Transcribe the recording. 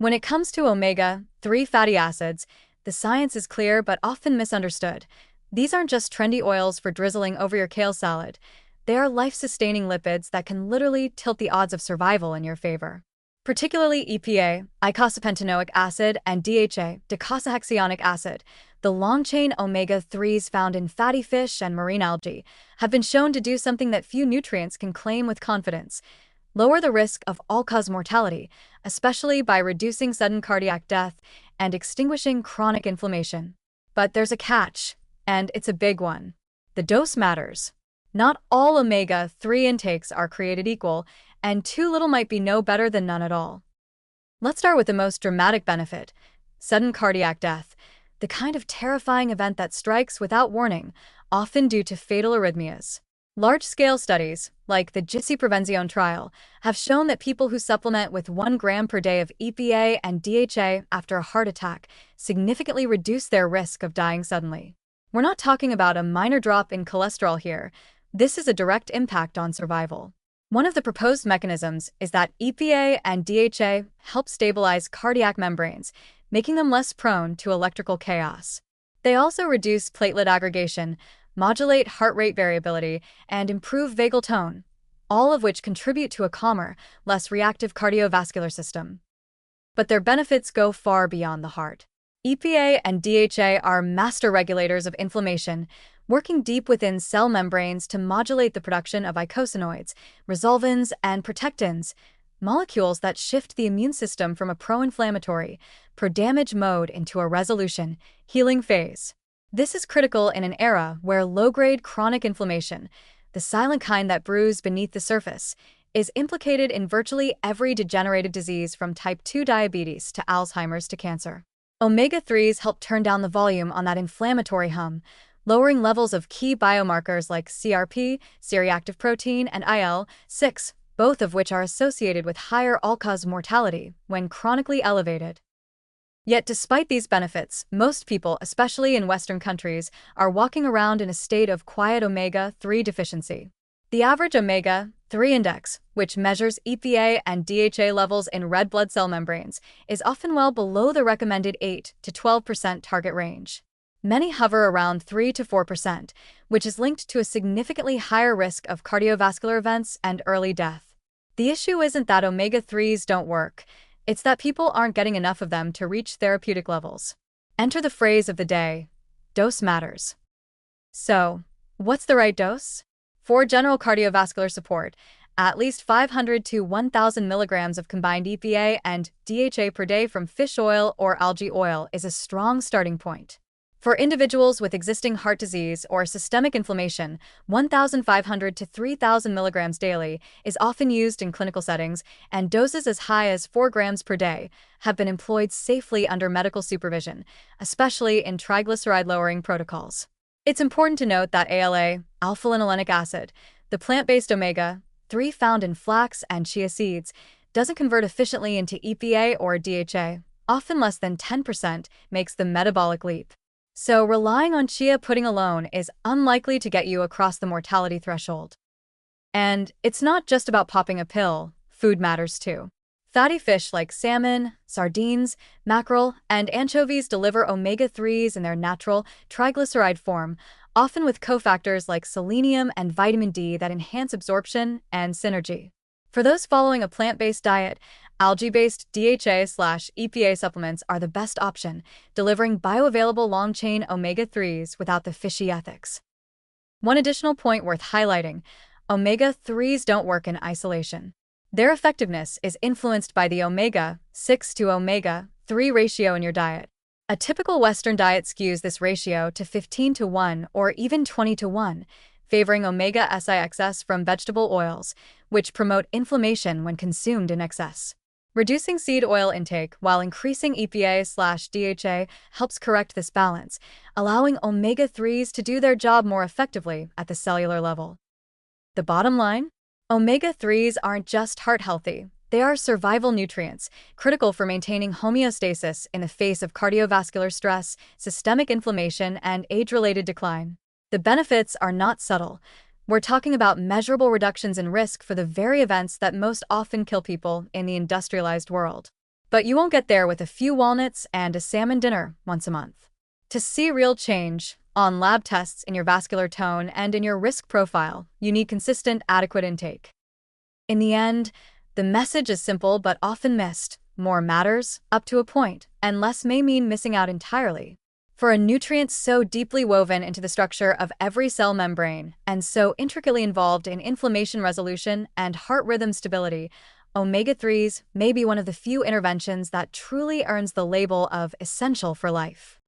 When it comes to omega-3 fatty acids, the science is clear but often misunderstood. These aren't just trendy oils for drizzling over your kale salad. They are life-sustaining lipids that can literally tilt the odds of survival in your favor. Particularly EPA, eicosapentaenoic acid, and DHA, docosahexaenoic acid, the long-chain omega-3s found in fatty fish and marine algae, have been shown to do something that few nutrients can claim with confidence: lower the risk of all-cause mortality, especially by reducing sudden cardiac death and extinguishing chronic inflammation. But there's a catch, and it's a big one. The dose matters. Not all omega-3 intakes are created equal, and too little might be no better than none at all. Let's start with the most dramatic benefit: sudden cardiac death, the kind of terrifying event that strikes without warning, often due to fatal arrhythmias. Large-scale studies, like the Deficiency prevention trial, have shown that people who supplement with 1 gram per day of EPA and DHA after a heart attack significantly reduce their risk of dying suddenly. We're not talking about a minor drop in cholesterol here. This is a direct impact on survival. One of the proposed mechanisms is that EPA and DHA help stabilize cardiac membranes, making them less prone to electrical chaos. They also reduce platelet aggregation, modulate heart rate variability, and improve vagal tone, all of which contribute to a calmer, less reactive cardiovascular system. But their benefits go far beyond the heart. EPA and DHA are master regulators of inflammation, working deep within cell membranes to modulate the production of eicosanoids, resolvins, and protectins, molecules that shift the immune system from a pro-inflammatory, pro-damage mode into a resolution, healing phase. This is critical in an era where low-grade chronic inflammation, the silent kind that brews beneath the surface, is implicated in virtually every degenerative disease from type 2 diabetes to Alzheimer's to cancer. Omega-3s help turn down the volume on that inflammatory hum, lowering levels of key biomarkers like CRP, C-reactive protein, and IL-6, both of which are associated with higher all-cause mortality when chronically elevated. Yet despite these benefits, most people, especially in Western countries, are walking around in a state of quiet omega-3 deficiency. The average omega-3 index, which measures EPA and DHA levels in red blood cell membranes, is often well below the recommended 8 to 12% target range. Many hover around 3 to 4%, which is linked to a significantly higher risk of cardiovascular events and early death. The issue isn't that omega-3s don't work. It's that people aren't getting enough of them to reach therapeutic levels. Enter the phrase of the day: dose matters. So, what's the right dose? For general cardiovascular support, at least 500 to 1,000 milligrams of combined EPA and DHA per day from fish oil or algae oil is a strong starting point. For individuals with existing heart disease or systemic inflammation, 1,500 to 3,000 milligrams daily is often used in clinical settings, and doses as high as 4 grams per day have been employed safely under medical supervision, especially in triglyceride-lowering protocols. It's important to note that ALA, alpha-linolenic acid, the plant-based omega-3 found in flax and chia seeds, doesn't convert efficiently into EPA or DHA. Often less than 10% makes the metabolic leap. So relying on chia pudding alone is unlikely to get you across the mortality threshold. And it's not just about popping a pill, food matters too. Fatty fish like salmon, sardines, mackerel, and anchovies deliver omega-3s in their natural triglyceride form, often with cofactors like selenium and vitamin D that enhance absorption and synergy. For those following a plant-based diet, algae-based DHA/EPA supplements are the best option, delivering bioavailable long-chain omega-3s without the fishy ethics. One additional point worth highlighting: omega-3s don't work in isolation. Their effectiveness is influenced by the omega-6 to omega-3 ratio in your diet. A typical Western diet skews this ratio to 15 to 1 or even 20 to 1, favoring omega-6 from vegetable oils, which promote inflammation when consumed in excess. Reducing seed oil intake while increasing EPA/DHA helps correct this balance, allowing omega-3s to do their job more effectively at the cellular level. The bottom line? Omega-3s aren't just heart-healthy. They are survival nutrients, critical for maintaining homeostasis in the face of cardiovascular stress, systemic inflammation, and age-related decline. The benefits are not subtle. We're talking about measurable reductions in risk for the very events that most often kill people in the industrialized world. But you won't get there with a few walnuts and a salmon dinner once a month. To see real change on lab tests in your vascular tone and in your risk profile, you need consistent, adequate intake. In the end, the message is simple but often missed. More matters, up to a point, and less may mean missing out entirely. For a nutrient so deeply woven into the structure of every cell membrane and so intricately involved in inflammation resolution and heart rhythm stability, omega-3s may be one of the few interventions that truly earns the label of essential for life.